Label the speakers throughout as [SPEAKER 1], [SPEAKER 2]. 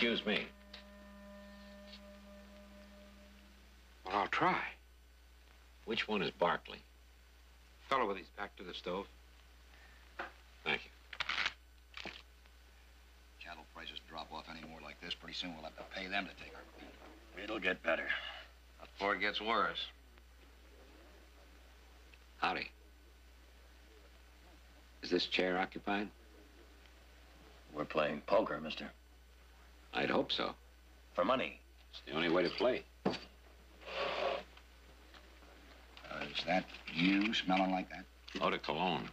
[SPEAKER 1] Excuse me.
[SPEAKER 2] Well, I'll try.
[SPEAKER 1] Which one is Barkley?
[SPEAKER 2] Fellow with his back to the stove.
[SPEAKER 1] Thank you.
[SPEAKER 3] Cattle prices drop off any more like this, pretty soon we'll have to pay them to take our feed.
[SPEAKER 4] It'll get better. Before it gets worse.
[SPEAKER 1] Howdy. Is this chair occupied?
[SPEAKER 4] We're playing poker, mister.
[SPEAKER 1] I'd hope so.
[SPEAKER 4] For money.
[SPEAKER 1] It's the only way to play.
[SPEAKER 3] Is that you smelling like that?
[SPEAKER 1] Eau de cologne.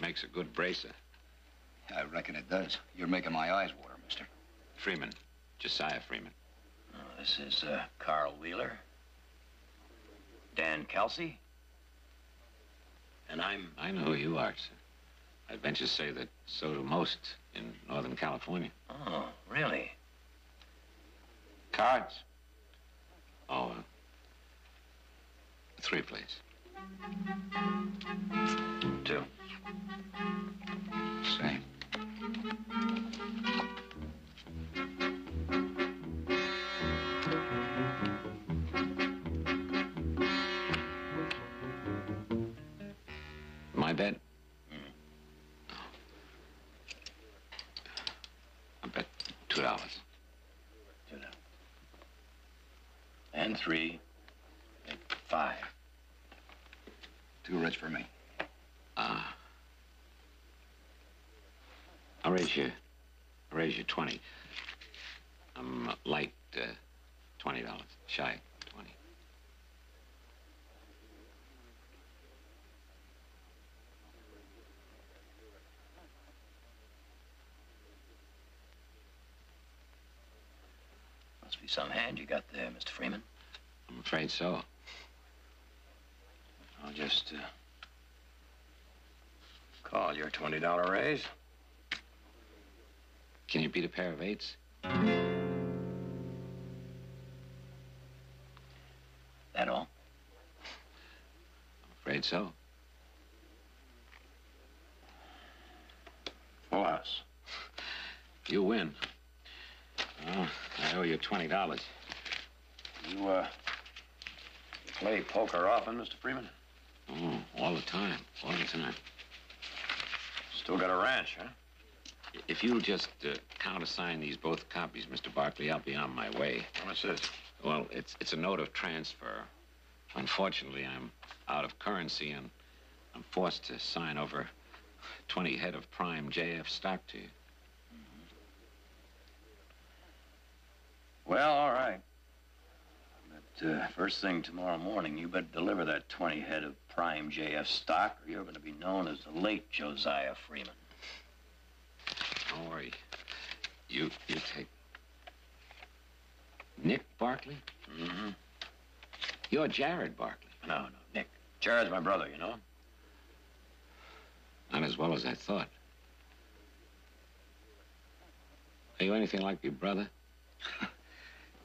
[SPEAKER 1] Makes a good bracer.
[SPEAKER 3] I reckon it does. You're making my eyes water, mister.
[SPEAKER 1] Freeman. Josiah Freeman.
[SPEAKER 4] Oh, this is Carl Wheeler. Dan Kelsey. And
[SPEAKER 1] I know who you are, sir. I'd venture to say that so do most in Northern California.
[SPEAKER 4] Oh, really?
[SPEAKER 1] Cards? Oh, 3, please.
[SPEAKER 4] 2.
[SPEAKER 3] Same.
[SPEAKER 1] My bet? I bet $2.
[SPEAKER 4] $2. And 3. And 5.
[SPEAKER 3] Too rich for me.
[SPEAKER 1] I'll raise you 20. I'm light $20. Shy 20.
[SPEAKER 4] Must be some hand you got there, Mr. Freeman.
[SPEAKER 1] I'm afraid so.
[SPEAKER 4] I'll just call your $20 raise.
[SPEAKER 1] Can you beat a pair of 8s?
[SPEAKER 4] That all?
[SPEAKER 1] I'm afraid so.
[SPEAKER 4] Full house.
[SPEAKER 1] You win. Oh, I owe you $20.
[SPEAKER 4] You play poker often, Mr. Freeman?
[SPEAKER 1] Oh, all the time. All the time.
[SPEAKER 4] Still got a ranch, huh?
[SPEAKER 1] If you'll just countersign these both copies, Mr. Barkley, I'll be on my way.
[SPEAKER 4] What's this?
[SPEAKER 1] Well, it's a note of transfer. Unfortunately, I'm out of currency, and I'm forced to sign over 20 head of prime JF stock to you.
[SPEAKER 4] Well, all right. But first thing tomorrow morning, you better deliver that 20 head of prime JF stock, or you're going to be known as the late Josiah Freeman.
[SPEAKER 1] Don't worry. You take... Nick Barkley?
[SPEAKER 4] Mm-hmm.
[SPEAKER 1] You're Jared Barkley.
[SPEAKER 4] No, Nick. Jared's my brother, you know?
[SPEAKER 1] Not as well as I thought. Are you anything like your brother?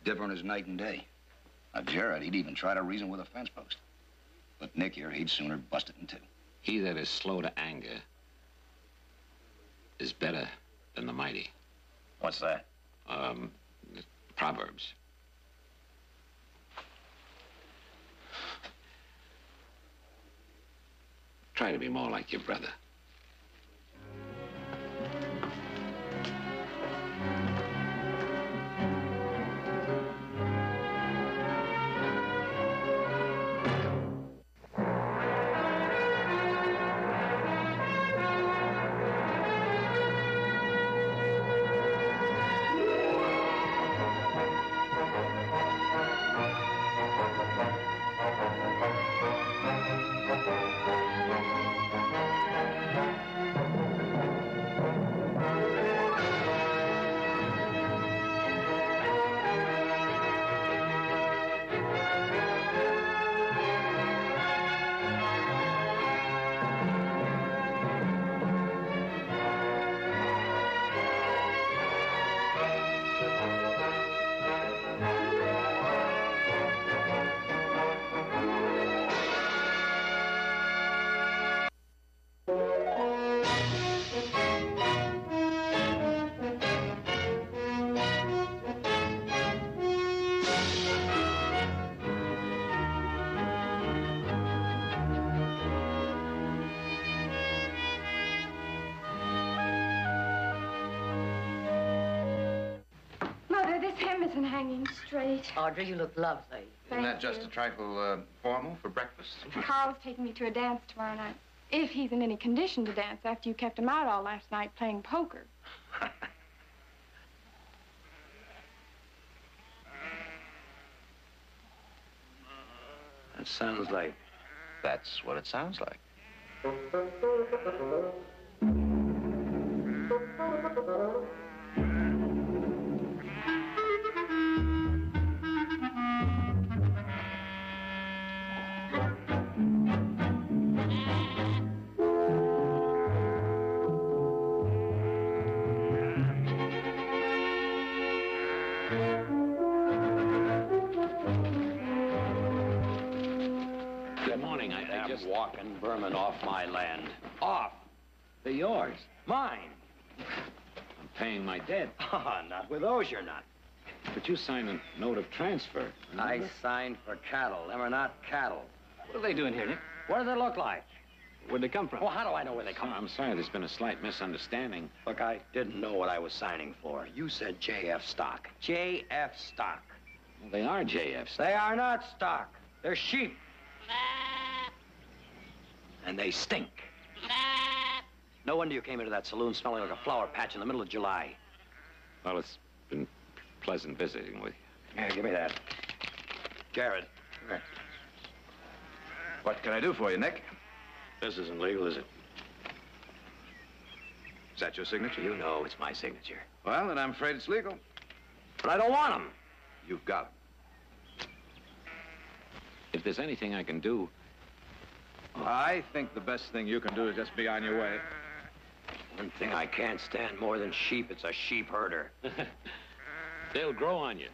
[SPEAKER 3] Different as night and day. Now, Jared, he'd even try to reason with a fence post. But Nick here, he'd sooner bust it in 2.
[SPEAKER 1] He that is slow to anger is better than the mighty.
[SPEAKER 4] What's that?
[SPEAKER 1] Proverbs. Try to be more like your brother.
[SPEAKER 5] isn't hanging straight.
[SPEAKER 6] Audrey, you look lovely.
[SPEAKER 2] Isn't that just
[SPEAKER 5] you.
[SPEAKER 2] a trifle formal for breakfast?
[SPEAKER 5] Carl's taking me to a dance tomorrow night. If he's in any condition to dance after you kept him out all last night playing poker.
[SPEAKER 4] That sounds like...
[SPEAKER 3] That's what it sounds like.
[SPEAKER 1] Good morning. I just...
[SPEAKER 4] walking vermin off my land.
[SPEAKER 1] Off? They're yours.
[SPEAKER 4] Mine.
[SPEAKER 1] I'm paying my debt.
[SPEAKER 4] Not with those, you're not.
[SPEAKER 1] But you signed a note of transfer.
[SPEAKER 4] I signed for cattle. Them are not cattle.
[SPEAKER 7] What are they doing here, Nick?
[SPEAKER 4] What do they look like?
[SPEAKER 7] Where'd they come from?
[SPEAKER 4] Well, how do I know where they come from?
[SPEAKER 1] I'm sorry, there's been a slight misunderstanding.
[SPEAKER 4] Look, I didn't know what I was signing for. You said JF stock. JF stock.
[SPEAKER 1] Well, they are JFs.
[SPEAKER 4] They are not stock. They're sheep. And they stink. No wonder you came into that saloon smelling like a flower patch in the middle of July.
[SPEAKER 1] Well, it's been pleasant visiting with you.
[SPEAKER 4] Yeah, give me that. Jared.
[SPEAKER 2] What can I do for you, Nick?
[SPEAKER 4] This isn't legal, is it?
[SPEAKER 2] Is that your signature?
[SPEAKER 4] You know it's my signature.
[SPEAKER 2] Well, then I'm afraid it's legal.
[SPEAKER 4] But I don't want them.
[SPEAKER 2] You've got it.
[SPEAKER 1] If there's anything I can do...
[SPEAKER 2] I think the best thing you can do is just be on your way.
[SPEAKER 4] One thing I can't stand more than sheep, it's a sheep herder.
[SPEAKER 1] They'll grow on you.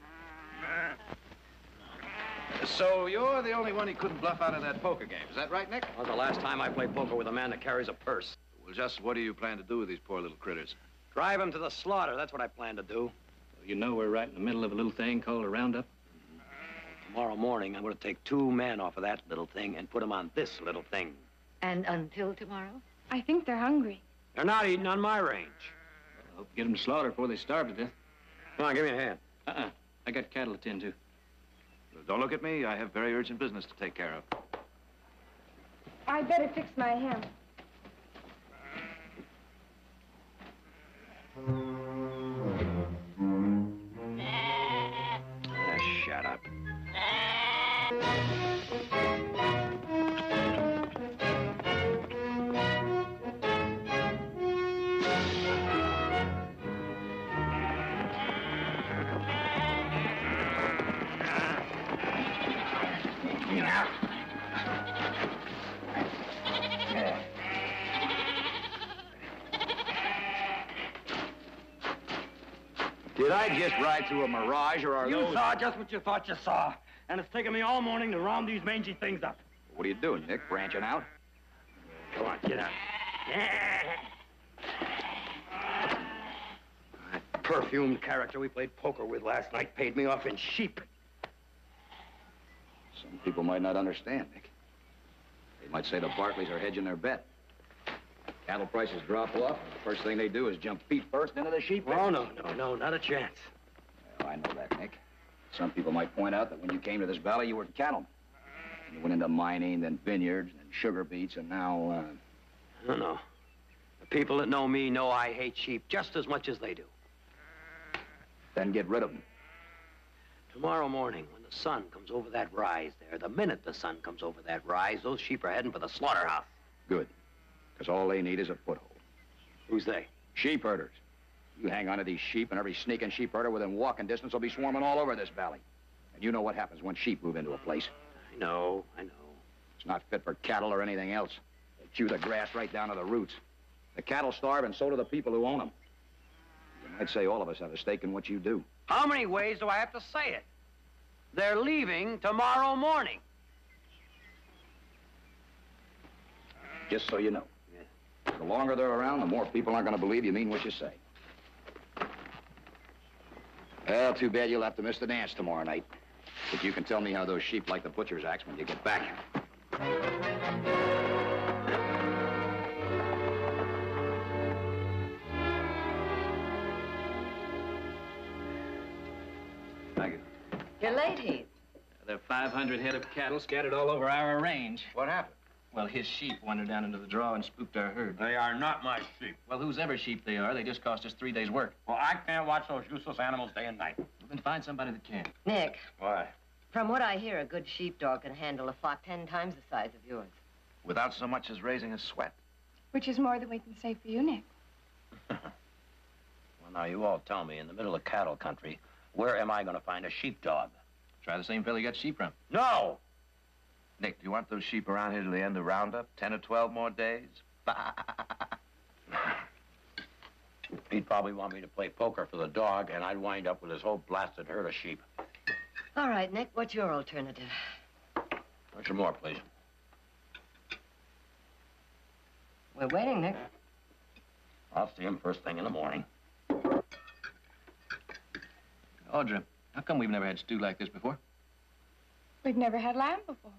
[SPEAKER 2] So you're the only one he couldn't bluff out of that poker game. Is that right, Nick?
[SPEAKER 4] Well, the last time I played poker with a man that carries a purse.
[SPEAKER 2] Well, just what do you plan to do with these poor little critters?
[SPEAKER 4] Drive him to the slaughter. That's what I plan to do.
[SPEAKER 7] You know we're right in the middle of a little thing called a roundup.
[SPEAKER 4] Tomorrow morning, I'm going to take 2 men off of that little thing and put them on this little thing.
[SPEAKER 6] And until tomorrow?
[SPEAKER 5] I think they're hungry.
[SPEAKER 4] They're not eating on my range.
[SPEAKER 7] I hope you get them slaughtered before they starve to death.
[SPEAKER 4] Come on, give me a hand.
[SPEAKER 7] I got cattle to tend to.
[SPEAKER 2] Don't look at me. I have very urgent business to take care of.
[SPEAKER 5] I'd better fix my hem.
[SPEAKER 4] Shut up.
[SPEAKER 3] Did I just ride through a mirage, or are
[SPEAKER 8] You
[SPEAKER 3] those...
[SPEAKER 8] saw just what you thought you saw. And it's taken me all morning to round these mangy things up.
[SPEAKER 3] What are you doing, Nick? Branching out?
[SPEAKER 8] Come on, get out.
[SPEAKER 4] That perfumed character we played poker with last night paid me off in sheep.
[SPEAKER 3] Some people might not understand, Nick. They might say the Barclays are hedging their bet. Cattle prices drop off, and the first thing they do is jump feet first into the sheep.
[SPEAKER 4] Oh, no, not a chance.
[SPEAKER 3] Well, I know that, Nick. Some people might point out that when you came to this valley, you were cattlemen. You went into mining, then vineyards, then sugar beets, and now,
[SPEAKER 4] No. The people that know me know I hate sheep just as much as they do.
[SPEAKER 3] then get rid of them.
[SPEAKER 4] Tomorrow morning, when the sun comes over that rise there, the minute the sun comes over that rise, those sheep are heading for the slaughterhouse.
[SPEAKER 3] Good. Because all they need is a foothold.
[SPEAKER 4] Who's they?
[SPEAKER 3] Sheep herders. You hang on to these sheep, and every sneaking sheep herder within walking distance will be swarming all over this valley. And you know what happens when sheep move into a place.
[SPEAKER 4] I know.
[SPEAKER 3] It's not fit for cattle or anything else. They chew the grass right down to the roots. The cattle starve, and so do the people who own them. You might say all of us have a stake in what you do.
[SPEAKER 4] How many ways do I have to say it? They're leaving tomorrow morning.
[SPEAKER 3] Just so you know. The longer they're around, the more people aren't going to believe you mean what you say. Well, too bad you'll have to miss the dance tomorrow night. But you can tell me how those sheep like the butcher's axe when you get back.
[SPEAKER 6] You're late, Heath.
[SPEAKER 7] There are 500 head of cattle scattered all over our range.
[SPEAKER 3] What happened?
[SPEAKER 7] Well, his sheep wandered down into the draw and spooked our herd.
[SPEAKER 8] They are not my sheep.
[SPEAKER 7] Well, whose ever sheep they are, they just cost us 3 days' work.
[SPEAKER 8] Well, I can't watch those useless animals day and night.
[SPEAKER 7] Well, then find somebody that can.
[SPEAKER 6] Nick,
[SPEAKER 3] Why?
[SPEAKER 6] from what I hear, a good sheepdog can handle a flock 10 times the size of yours.
[SPEAKER 3] Without so much as raising a sweat.
[SPEAKER 5] Which is more than we can say for you, Nick.
[SPEAKER 4] Well, now, you all tell me, in the middle of cattle country, where am I going to find a sheepdog?
[SPEAKER 7] Try the same fella you got sheep from.
[SPEAKER 4] No!
[SPEAKER 3] Nick, do you want those sheep around here till the end of roundup? 10 or 12 more days?
[SPEAKER 4] He'd probably want me to play poker for the dog, and I'd wind up with his whole blasted herd of sheep.
[SPEAKER 6] All right, Nick, what's your alternative?
[SPEAKER 4] Some more, please.
[SPEAKER 6] We're waiting, Nick.
[SPEAKER 4] I'll see him first thing in the morning.
[SPEAKER 7] Audra, how come we've never had stew like this before?
[SPEAKER 5] We've never had lamb before.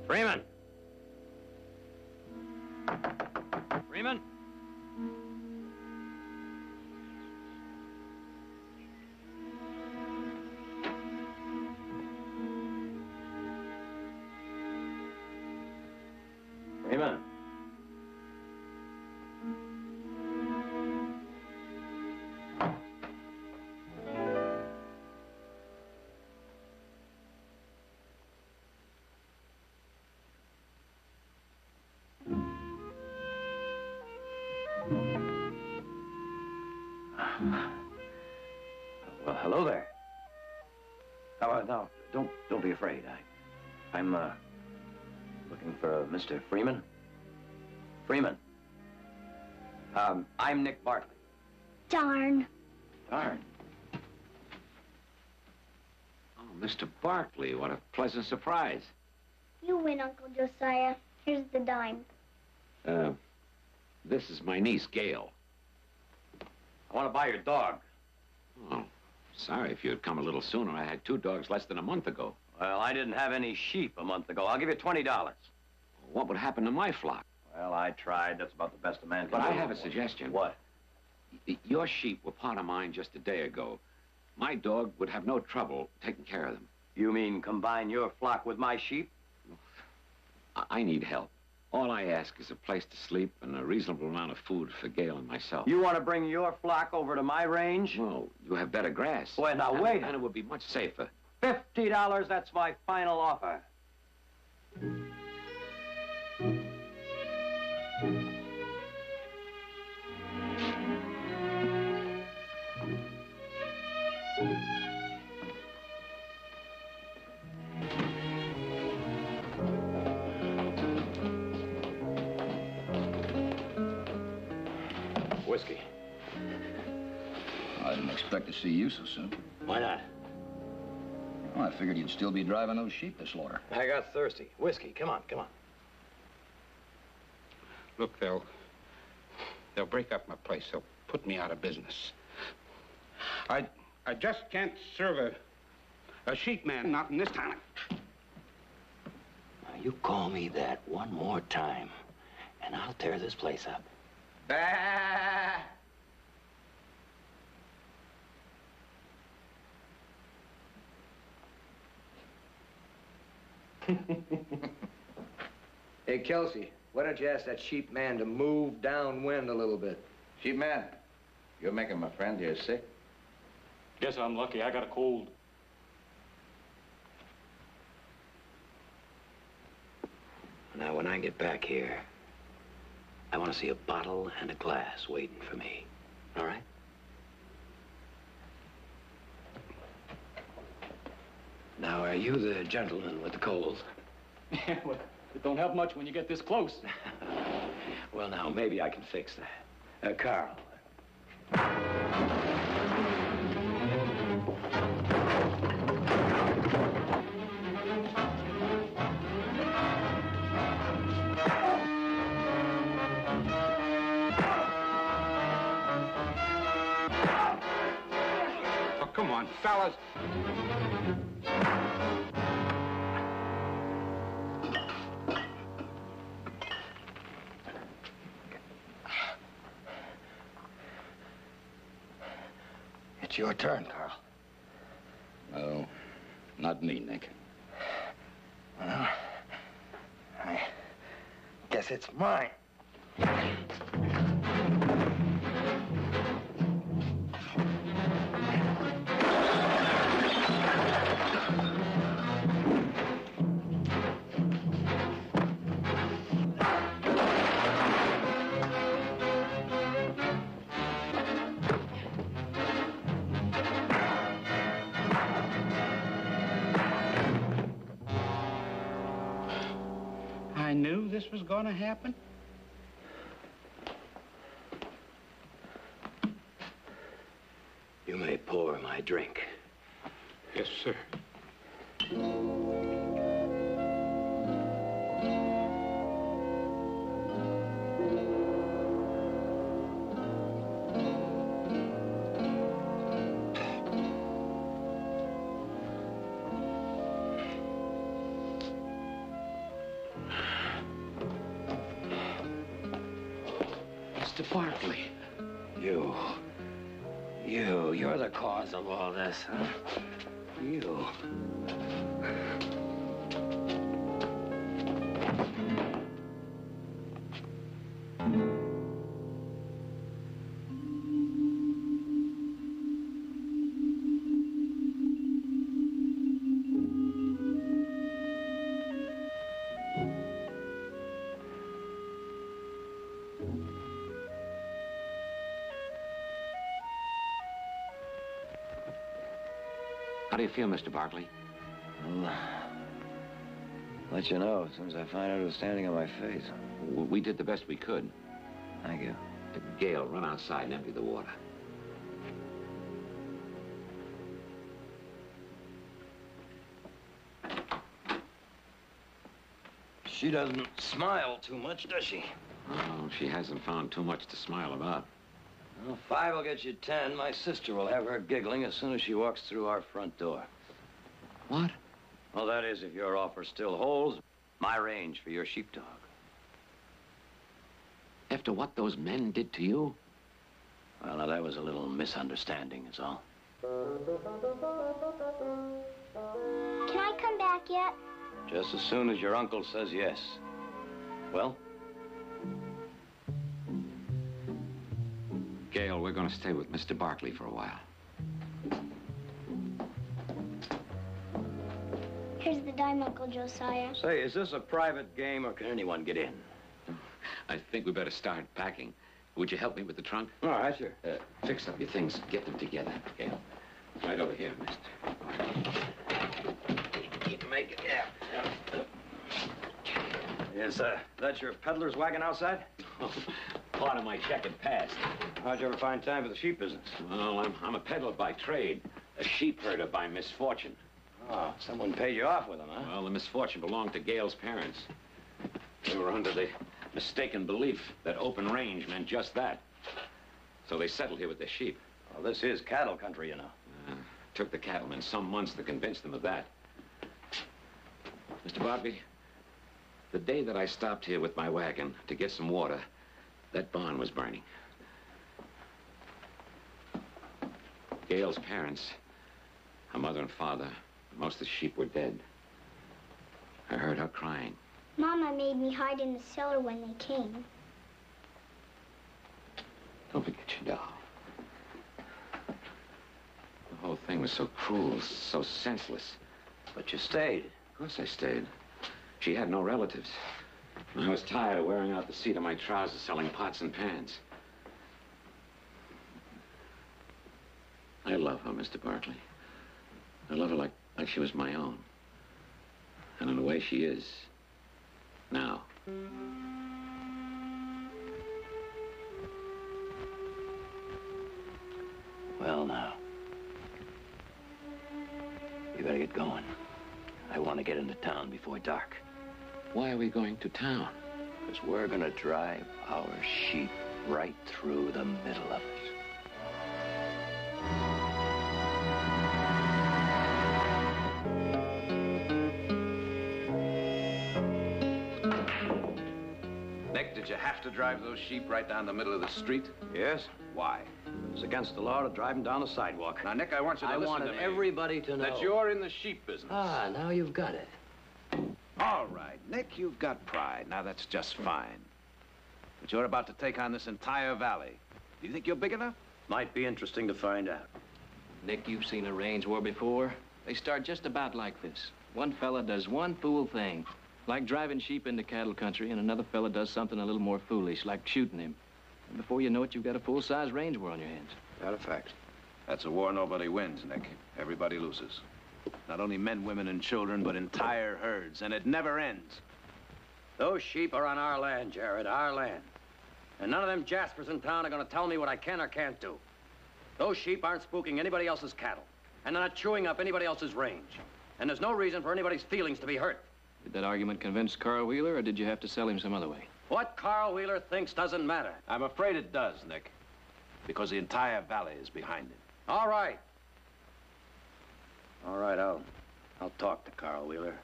[SPEAKER 4] Freeman! Freeman? Freeman?
[SPEAKER 3] Well, hello there. No, don't be afraid. I'm looking for Mr. Freeman. Freeman. I'm Nick Bartley.
[SPEAKER 5] Darn.
[SPEAKER 3] Darn.
[SPEAKER 1] Oh, Mr. Barkley, what a pleasant surprise.
[SPEAKER 9] You win, Uncle Josiah. Here's the dime.
[SPEAKER 1] This is my niece, Gail.
[SPEAKER 3] I want to buy your dog.
[SPEAKER 1] Oh, sorry if you had come a little sooner. I had 2 dogs less than a month ago.
[SPEAKER 3] Well, I didn't have any sheep a month ago. I'll give you $20.
[SPEAKER 1] What would happen to my flock?
[SPEAKER 3] Well, I tried. That's about the best a man can
[SPEAKER 1] But
[SPEAKER 3] do.
[SPEAKER 1] I have a suggestion.
[SPEAKER 3] What?
[SPEAKER 1] Your sheep were part of mine just a day ago. My dog would have no trouble taking care of them.
[SPEAKER 3] You mean combine your flock with my sheep?
[SPEAKER 1] I need help. All I ask is a place to sleep and a reasonable amount of food for Gail and myself.
[SPEAKER 3] You want to bring your flock over to my range?
[SPEAKER 1] Well, you have better grass.
[SPEAKER 3] Well, now, wait.
[SPEAKER 1] And it would be much safer.
[SPEAKER 3] $50, that's my final offer.
[SPEAKER 4] Whiskey.
[SPEAKER 10] I didn't expect to see you so soon.
[SPEAKER 4] Why not?
[SPEAKER 10] Well, I figured you'd still be driving those sheep to slaughter.
[SPEAKER 4] I got thirsty. Whiskey, come on, come on.
[SPEAKER 11] Look, they'll break up my place. They'll put me out of business. I just can't serve a sheep man, not in this town.
[SPEAKER 4] Now, you call me that one more time, and I'll tear this place up.
[SPEAKER 3] Bah!
[SPEAKER 12] Hey, Kelsey, why don't you ask that sheep man to move downwind a little bit?
[SPEAKER 2] Sheep man, you're making my friend here sick.
[SPEAKER 8] Guess I'm lucky. I got a cold.
[SPEAKER 4] Now, when I get back here, I want to see a bottle and a glass waiting for me. All right? Now, are you the gentleman with the cold?
[SPEAKER 7] Yeah, well, it don't help much when you get this close.
[SPEAKER 4] Well, now, maybe I can fix that. Carl.
[SPEAKER 11] on, fellas.
[SPEAKER 3] It's your turn, Carl.
[SPEAKER 10] No, not me, Nick.
[SPEAKER 3] Well, I guess it's mine.
[SPEAKER 11] I knew this was going to happen.
[SPEAKER 4] You may pour my drink.
[SPEAKER 11] Yes, sir.
[SPEAKER 1] Mr. Barkley.
[SPEAKER 4] You're the cause of all this, huh? You.
[SPEAKER 1] How do you feel, Mr. Barkley?
[SPEAKER 4] I'll let you know as soon as I find out who's standing on my face.
[SPEAKER 1] We did the best we could.
[SPEAKER 4] Thank you.
[SPEAKER 1] Gail, run outside and empty the water.
[SPEAKER 4] She doesn't smile too much, does she?
[SPEAKER 1] Oh, she hasn't found too much to smile about.
[SPEAKER 4] Well, 5 will get you 10. My sister will have her giggling as soon as she walks through our front door.
[SPEAKER 1] What?
[SPEAKER 4] Well, that is, if your offer still holds, my range for your sheepdog.
[SPEAKER 1] After what those men did to you?
[SPEAKER 4] Well, now, that was a little misunderstanding, is all.
[SPEAKER 9] Can I come back yet?
[SPEAKER 4] Just as soon as your uncle says yes. Well?
[SPEAKER 1] Gail, we're going to stay with Mr. Barkley for a while.
[SPEAKER 9] Here's the dime, Uncle Josiah.
[SPEAKER 4] Say, is this a private game or can anyone get in?
[SPEAKER 1] I think we better start packing. Would you help me with the trunk?
[SPEAKER 4] All right, sure.
[SPEAKER 1] Fix up your things. Get them together, Gail. Right over here, mister.
[SPEAKER 4] You can make it, yeah. Is that your peddler's wagon outside?
[SPEAKER 1] Part of my checkered past.
[SPEAKER 4] How'd you ever find time for the sheep business?
[SPEAKER 1] Well, I'm a peddler by trade, a sheep herder by misfortune.
[SPEAKER 4] Oh, someone paid you off with them, huh?
[SPEAKER 1] Well, the misfortune belonged to Gail's parents. They were under the mistaken belief that open range meant just that. So they settled here with their sheep.
[SPEAKER 4] Well, this is cattle country, you know.
[SPEAKER 1] Took the cattlemen some months to convince them of that. Mr. Barkley, the day that I stopped here with my wagon to get some water, that barn was burning. Gail's parents, her mother and father, most of the sheep were dead. I heard her crying.
[SPEAKER 9] Mama made me hide in the cellar when they came.
[SPEAKER 1] Don't forget your doll. The whole thing was so cruel, so senseless.
[SPEAKER 4] But you stayed.
[SPEAKER 1] Of course I stayed. She had no relatives. And I was tired of wearing out the seat of my trousers selling pots and pans. I love her, Mr. Barkley. I love her like she was my own. And in a way she is. Now.
[SPEAKER 4] Well, now. You better get going. I want to get into town before dark.
[SPEAKER 1] Why are we going to town?
[SPEAKER 4] Because we're going to drive our sheep right through the middle of it.
[SPEAKER 2] Nick, did you have to drive those sheep right down the middle of the street?
[SPEAKER 3] Yes?
[SPEAKER 2] Why?
[SPEAKER 3] It's against the law to drive them down the sidewalk.
[SPEAKER 2] Now, Nick, I want you to listen to me.
[SPEAKER 3] I wanted everybody to know
[SPEAKER 2] That you're in the sheep business.
[SPEAKER 3] Ah, now you've got it.
[SPEAKER 2] All right, Nick, you've got pride. Now, that's just fine. But you're about to take on this entire valley. Do you think you're big enough?
[SPEAKER 3] Might be interesting to find out.
[SPEAKER 7] Nick, you've seen a range war before. They start just about like this. One fella does one fool thing, like driving sheep into cattle country, and another fella does something a little more foolish, like shooting him. And before you know it, you've got a full-size range war on your hands.
[SPEAKER 3] That a fact.
[SPEAKER 2] That's a war nobody wins, Nick. Everybody loses. Not only men, women, and children, but entire herds, and it never ends.
[SPEAKER 3] Those sheep are on our land, Jared, our land. And none of them Jaspers in town are going to tell me what I can or can't do. Those sheep aren't spooking anybody else's cattle, and they're not chewing up anybody else's range. And there's no reason for anybody's feelings to be hurt.
[SPEAKER 7] Did that argument convince Carl Wheeler, or did you have to sell him some other way?
[SPEAKER 3] What Carl Wheeler thinks doesn't matter.
[SPEAKER 2] I'm afraid it does, Nick. Because the entire valley is behind it.
[SPEAKER 3] All right. All right, I'll talk to Carl Wheeler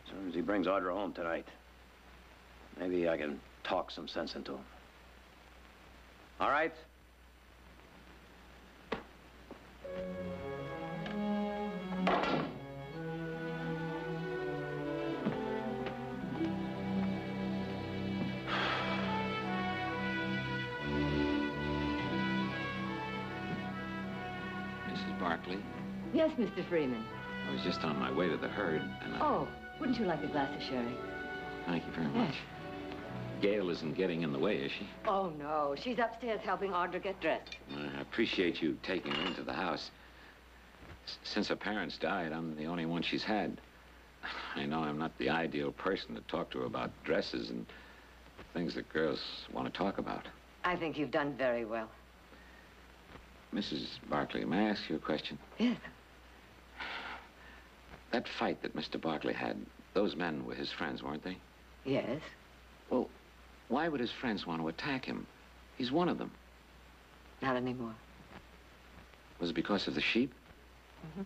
[SPEAKER 3] as soon as he brings Audra home tonight. Maybe I can talk some sense into him. All right?
[SPEAKER 1] Mrs. Barkley,
[SPEAKER 6] Yes, Mr. Freeman.
[SPEAKER 1] I was just on my way to the herd, and
[SPEAKER 6] Oh, wouldn't you like a glass of sherry?
[SPEAKER 1] Thank you very much. Gail isn't getting in the way, is she?
[SPEAKER 6] Oh, no. She's upstairs helping Audra get dressed.
[SPEAKER 1] I appreciate you taking her into the house. Since her parents died, I'm the only one she's had. I know I'm not the ideal person to talk to her about dresses and things that girls want to talk about.
[SPEAKER 6] I think you've done very well.
[SPEAKER 1] Mrs. Barkley, may I ask you a question?
[SPEAKER 6] Yes.
[SPEAKER 1] That fight that Mr. Barkley had, those men were his friends, weren't they?
[SPEAKER 6] Yes.
[SPEAKER 1] Well, why would his friends want to attack him? He's one of them.
[SPEAKER 6] Not anymore.
[SPEAKER 1] Was it because of the sheep?
[SPEAKER 6] Mm-hmm.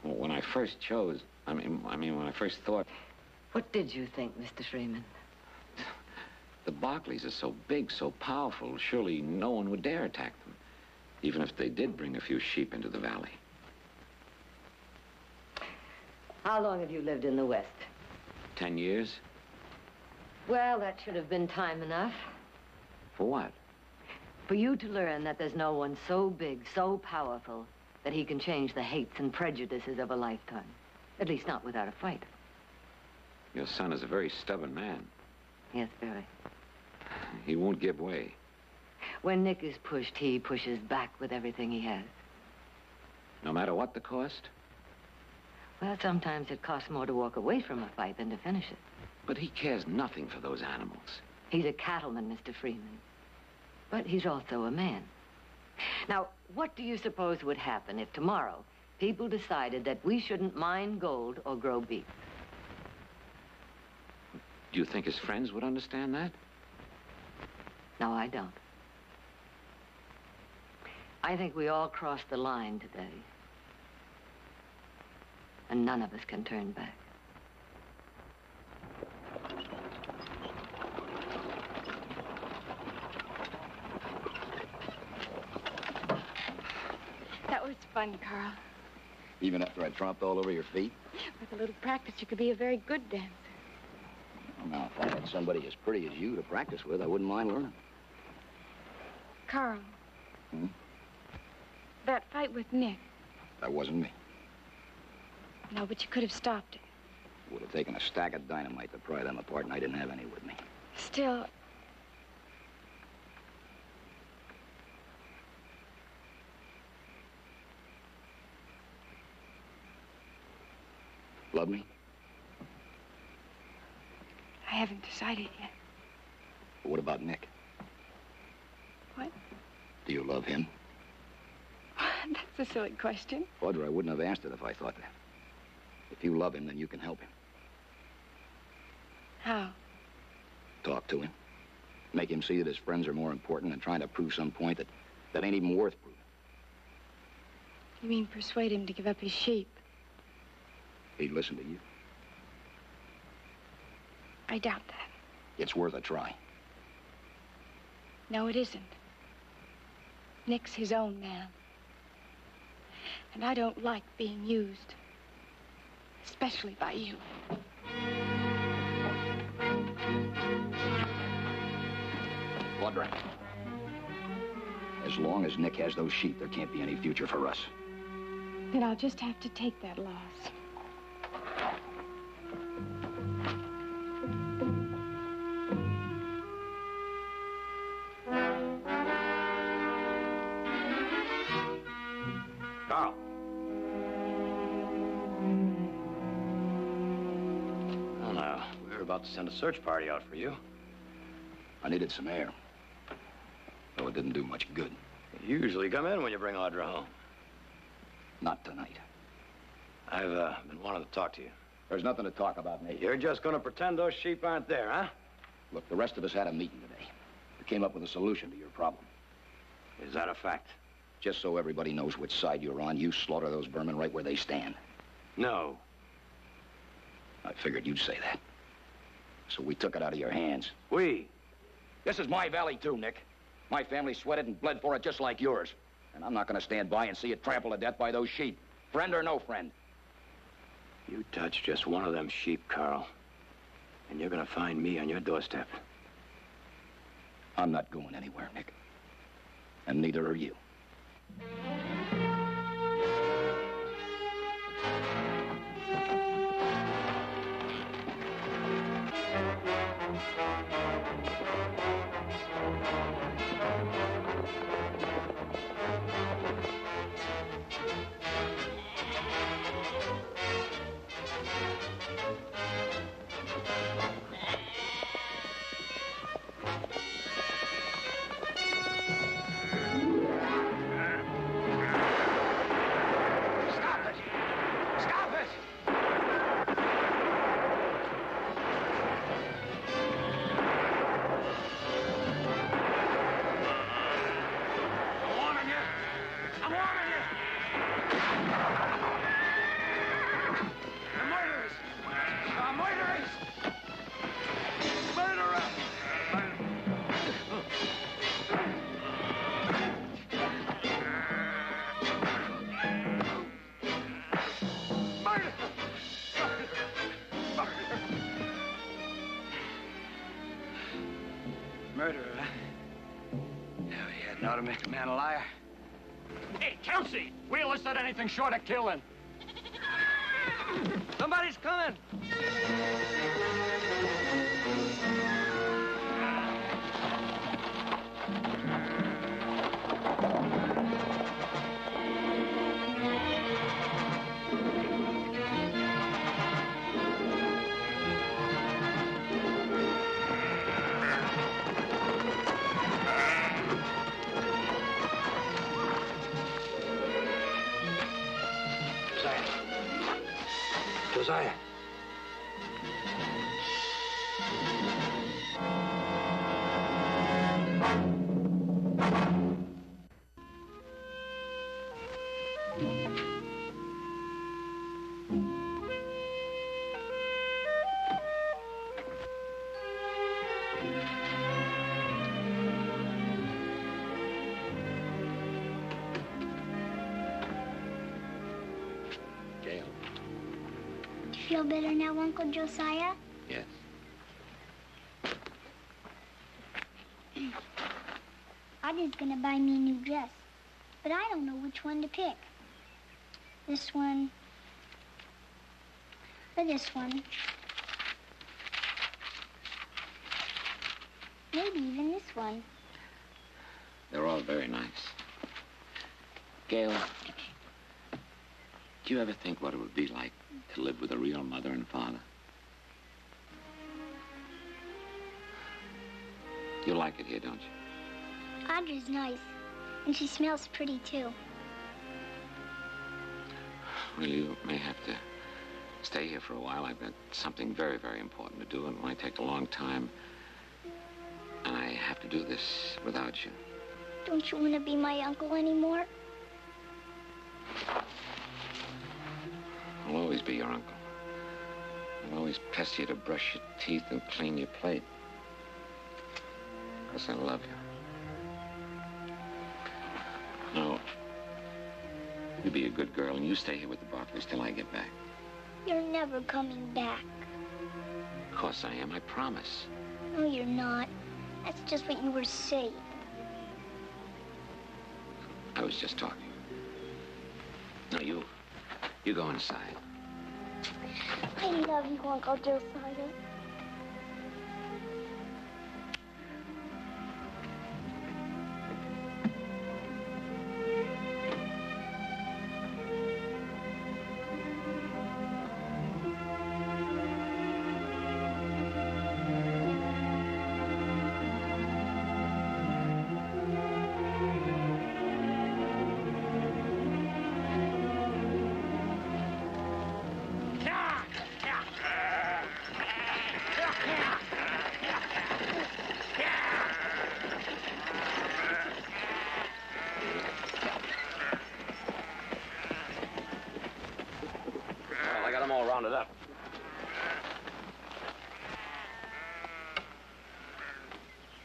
[SPEAKER 1] Well, when I first chose, I mean, when I first thought...
[SPEAKER 6] What did you think, Mr. Freeman?
[SPEAKER 1] The Barkleys are so big, so powerful, surely no one would dare attack them, even if they did bring a few sheep into the valley.
[SPEAKER 6] How long have you lived in the West?
[SPEAKER 1] 10 years?
[SPEAKER 6] Well, that should have been time enough.
[SPEAKER 1] For what?
[SPEAKER 6] For you to learn that there's no one so big, so powerful, that he can change the hates and prejudices of a lifetime. At least not without a fight.
[SPEAKER 1] Your son is a very stubborn man.
[SPEAKER 6] Yes, very.
[SPEAKER 1] He won't give way.
[SPEAKER 6] When Nick is pushed, he pushes back with everything he has.
[SPEAKER 1] No matter what the cost?
[SPEAKER 6] Well, sometimes it costs more to walk away from a fight than to finish it.
[SPEAKER 1] But he cares nothing for those animals.
[SPEAKER 6] He's a cattleman, Mr. Freeman. But he's also a man. Now, what do you suppose would happen if tomorrow people decided that we shouldn't mine gold or grow beef?
[SPEAKER 1] Do you think his friends would understand that?
[SPEAKER 6] No, I don't. I think we all crossed the line today. And none of us can turn back.
[SPEAKER 5] That was fun, Carl.
[SPEAKER 10] Even after I tromped all over your feet?
[SPEAKER 5] With a little practice, you could be a very good dancer.
[SPEAKER 10] Well, now, if I had somebody as pretty as you to practice with, I wouldn't mind learning.
[SPEAKER 5] Carl.
[SPEAKER 10] Hmm?
[SPEAKER 5] That fight with Nick.
[SPEAKER 10] That wasn't me.
[SPEAKER 5] No, but you could have stopped it.
[SPEAKER 10] It would have taken a stack of dynamite to pry them apart, and I didn't have any with me.
[SPEAKER 5] Still,
[SPEAKER 10] Love me?
[SPEAKER 5] I haven't decided yet.
[SPEAKER 10] But what about Nick?
[SPEAKER 5] What?
[SPEAKER 10] Do you love him?
[SPEAKER 5] That's a silly question.
[SPEAKER 10] Audra, I wouldn't have asked it if I thought that. If you love him, then you can help him.
[SPEAKER 5] How?
[SPEAKER 10] Talk to him. Make him see that his friends are more important than trying to prove some point that ain't even worth proving.
[SPEAKER 5] You mean persuade him to give up his sheep?
[SPEAKER 10] He'd listen to you.
[SPEAKER 5] I doubt that.
[SPEAKER 10] It's worth a try.
[SPEAKER 5] No, it isn't. Nick's his own man. And I don't like being used. Especially by you.
[SPEAKER 10] Audra. As long as Nick has those sheep, there can't be any future for us.
[SPEAKER 5] Then I'll just have to take that loss.
[SPEAKER 3] Carl. Well, now, we were about to send a search party out for you.
[SPEAKER 10] I needed some air. Though it didn't do much good.
[SPEAKER 3] You usually come in when you bring Audra home.
[SPEAKER 10] Not tonight.
[SPEAKER 3] I've been wanting to talk to you.
[SPEAKER 10] There's nothing to talk about, Nate.
[SPEAKER 3] You're just going to pretend those sheep aren't there, huh?
[SPEAKER 10] Look, the rest of us had a meeting today. We came up with a solution to your problem.
[SPEAKER 3] Is that a fact?
[SPEAKER 10] Just so everybody knows which side you're on, you slaughter those vermin right where they stand.
[SPEAKER 3] No.
[SPEAKER 10] I figured you'd say that. So we took it out of your hands.
[SPEAKER 3] We?
[SPEAKER 10] This is my valley, too, Nick. My family sweated and bled for it just like yours. And I'm not going to stand by and see it trampled to death by those sheep. Friend or no friend.
[SPEAKER 3] You touch just one of them sheep, Carl, and you're going to find me on your doorstep.
[SPEAKER 10] I'm not going anywhere, Nick. And neither are you.
[SPEAKER 12] Murderer, huh? Yeah, he had ought to make a man a liar.
[SPEAKER 8] Hey, Kelsey! Wheeler said anything short of killing.
[SPEAKER 12] Somebody's coming!
[SPEAKER 3] Josiah.
[SPEAKER 1] Gail.
[SPEAKER 9] Feel better now, Uncle Josiah?
[SPEAKER 1] Yes.
[SPEAKER 9] Audrey's gonna buy me a new dress, but I don't know which one to pick. This one, or this one. Maybe even this one.
[SPEAKER 1] They're all very nice. Gail, do you ever think what it would be like to live with a real mother and father? You like it here, don't you?
[SPEAKER 9] Audrey's nice, and she smells pretty, too.
[SPEAKER 1] Well, you may have to stay here for a while. I've got something very, very important to do, and it might take a long time. And I have to do this without you.
[SPEAKER 9] Don't you want to be my uncle anymore?
[SPEAKER 1] I'll always be your uncle. I'll always pester you to brush your teeth and clean your plate. Because I love you. No. You be a good girl, and you stay here with the Barkleys till I get back.
[SPEAKER 9] You're never coming back.
[SPEAKER 1] Of course I am, I promise.
[SPEAKER 9] No, you're not. That's just what you were saying.
[SPEAKER 1] I was just talking. No, you go inside.
[SPEAKER 9] I love you, Uncle Josiah.
[SPEAKER 3] I got them all rounded up.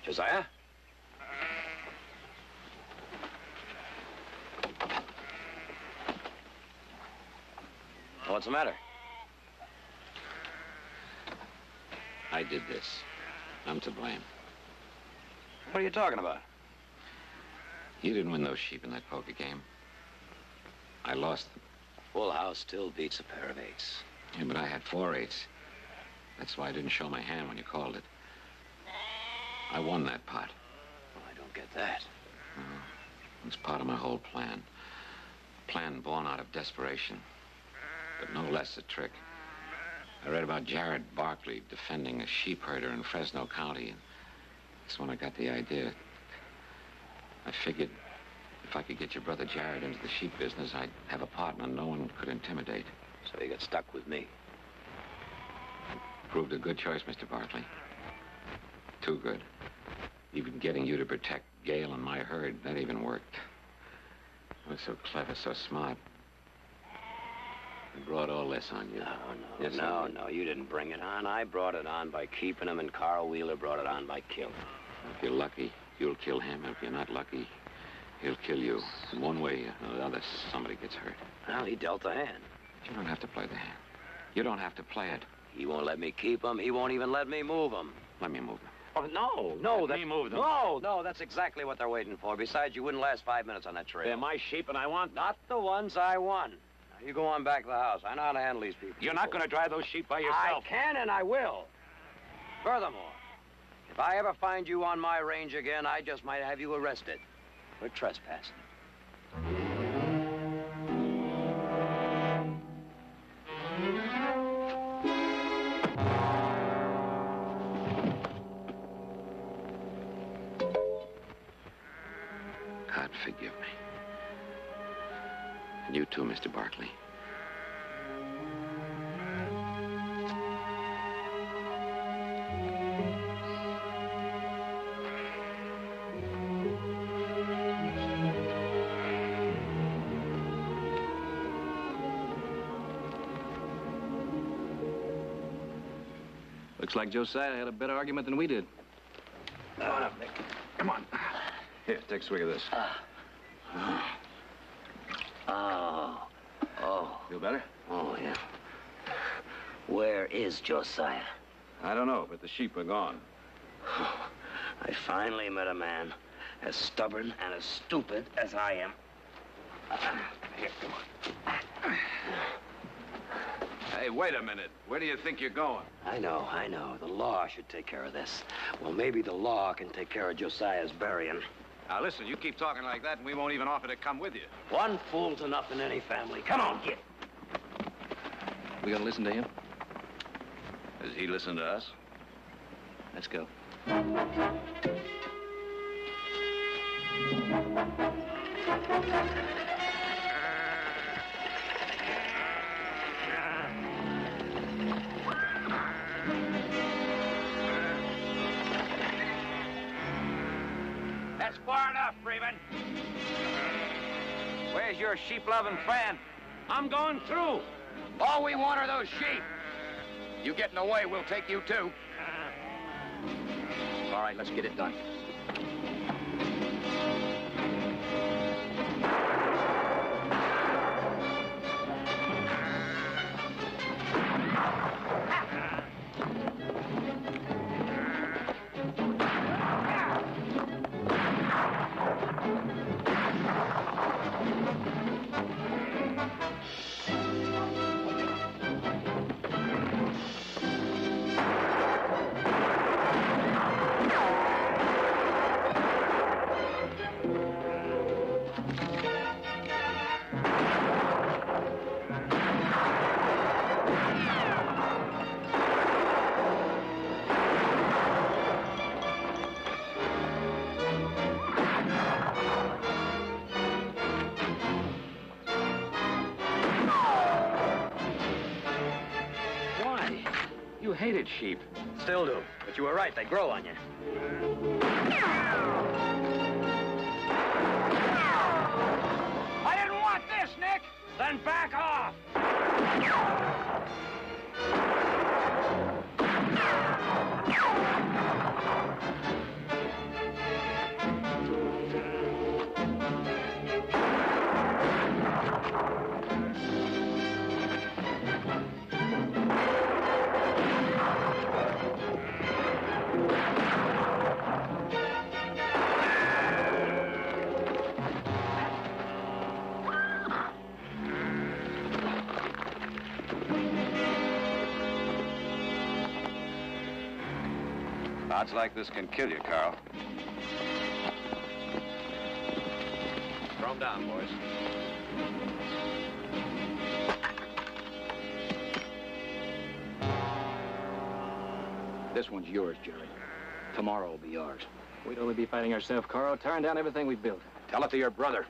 [SPEAKER 3] Josiah? What's the matter?
[SPEAKER 1] I did this. I'm to blame.
[SPEAKER 3] What are you talking about?
[SPEAKER 1] You didn't win those sheep in that poker game. I lost them.
[SPEAKER 3] Full house still beats a pair of eights.
[SPEAKER 1] Yeah, but I had 4 eights. That's why I didn't show my hand when you called it. I won that pot.
[SPEAKER 3] Well, I don't get that.
[SPEAKER 1] It was part of my whole plan. A plan born out of desperation. But no less a trick. I read about Jared Barkley defending a sheep herder in Fresno County, and that's when I got the idea. I figured if I could get your brother Jared into the sheep business, I'd have a partner no one could intimidate.
[SPEAKER 3] So you got stuck with me.
[SPEAKER 1] Proved a good choice, Mr. Barkley. Too good. Even getting you to protect Gail and my herd, that even worked. I was so clever, so smart. I brought all this on you.
[SPEAKER 3] No, you didn't bring it on. I brought it on by keeping him, and Carl Wheeler brought it on by killing him.
[SPEAKER 1] If you're lucky, you'll kill him. If you're not lucky, he'll kill you. In one way or the other, somebody gets hurt.
[SPEAKER 3] Well, he dealt the hand.
[SPEAKER 1] You don't have to play the hand. You don't have to play it.
[SPEAKER 3] He won't let me keep him. He won't even let me move him.
[SPEAKER 1] Let me move them.
[SPEAKER 3] Oh, no. Let me move them. No, that's exactly what they're waiting for. Besides, you wouldn't last 5 minutes on that trail.
[SPEAKER 10] They're my sheep, and I want...
[SPEAKER 3] Not the ones I won. Now, you go on back to the house. I know how to handle these people.
[SPEAKER 10] You're not going to drive those sheep by yourself.
[SPEAKER 3] I can and I will. Furthermore, if I ever find you on my range again, I just might have you arrested for trespassing.
[SPEAKER 1] God forgive me. And you too, Mr. Barkley.
[SPEAKER 7] Looks like Josiah had a better argument than we did.
[SPEAKER 3] Come on up, Nick.
[SPEAKER 10] Come on. Here, take a swig of this.
[SPEAKER 3] Oh.
[SPEAKER 10] Feel better?
[SPEAKER 3] Oh, yeah. Where is Josiah?
[SPEAKER 10] I don't know, but the sheep are gone.
[SPEAKER 3] I finally met a man as stubborn and as stupid as I am. Here, come on.
[SPEAKER 10] Hey, wait a minute. Where do you think you're going?
[SPEAKER 3] I know. The law should take care of this. Well, maybe the law can take care of Josiah's burying.
[SPEAKER 10] Now, listen, you keep talking like that, and we won't even offer to come with you.
[SPEAKER 3] One fool's enough in any family. Come on, get.
[SPEAKER 7] We gonna listen to him?
[SPEAKER 10] Does he listen to us?
[SPEAKER 7] Let's go.
[SPEAKER 10] That's far enough, Freeman. Where's your sheep-loving friend? I'm going through. All we want are those sheep. You get in the way, we'll take you too.
[SPEAKER 7] All right, let's get it done. You hated sheep.
[SPEAKER 3] Still do. But you were right. They grow on you.
[SPEAKER 10] I didn't want this, Nick! Then back off!
[SPEAKER 2] Odds like this can kill you, Carl. Throw 'em down, boys.
[SPEAKER 10] This one's yours, Jerry. Tomorrow will be yours.
[SPEAKER 7] We'd only be fighting ourselves, Carl, tearing down everything we built.
[SPEAKER 10] Tell it to your brother.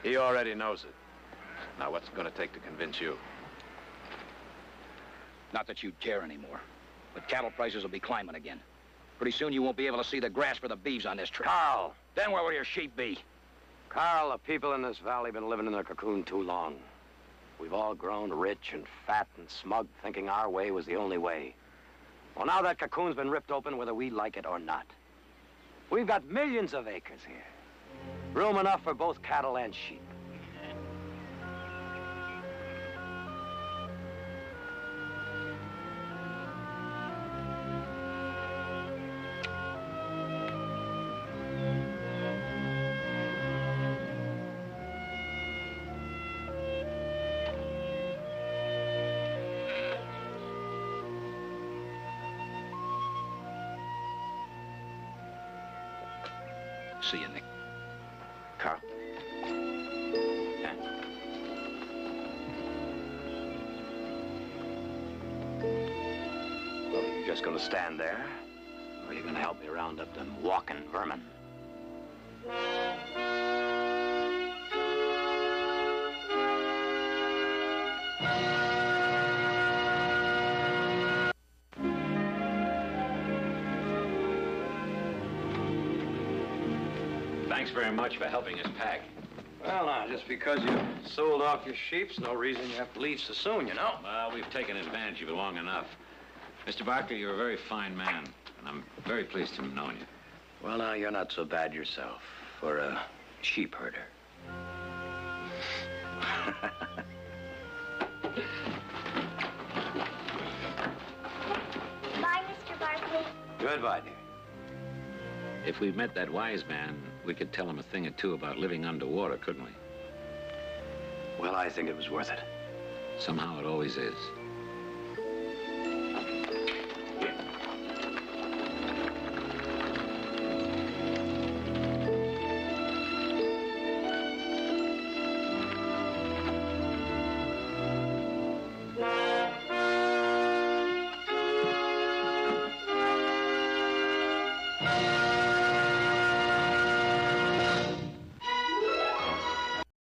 [SPEAKER 2] He already knows it. Now, what's it going to take to convince you?
[SPEAKER 10] Not that you care anymore, but cattle prices will be climbing again. Pretty soon you won't be able to see the grass for the beeves on this trip.
[SPEAKER 3] Carl!
[SPEAKER 10] Then where will your sheep be?
[SPEAKER 3] Carl, the people in this valley have been living in their cocoon too long. We've all grown rich and fat and smug, thinking our way was the only way. Well, now that cocoon's been ripped open, whether we like it or not. We've got millions of acres here. Room enough for both cattle and sheep.
[SPEAKER 10] See you, Nick.
[SPEAKER 2] Carl?
[SPEAKER 10] Yeah.
[SPEAKER 3] Well, you just gonna stand there? Or are you gonna help me round up them walking vermin?
[SPEAKER 1] Thanks very much for helping us pack.
[SPEAKER 12] Well, now, just because you sold off your sheep's no reason you have to leave so soon, you know?
[SPEAKER 1] Well, we've taken advantage of it long enough. Mr. Barker, you're a very fine man, and I'm very pleased to have known you.
[SPEAKER 3] Well, now, you're not so bad yourself for a sheep herder.
[SPEAKER 9] Bye, Mr. Barkley.
[SPEAKER 3] Goodbye, dear.
[SPEAKER 1] If we met that wise man, we could tell him a thing or two about living underwater, couldn't we?
[SPEAKER 3] Well, I think it was worth it.
[SPEAKER 1] Somehow it always is.
[SPEAKER 9] Bye.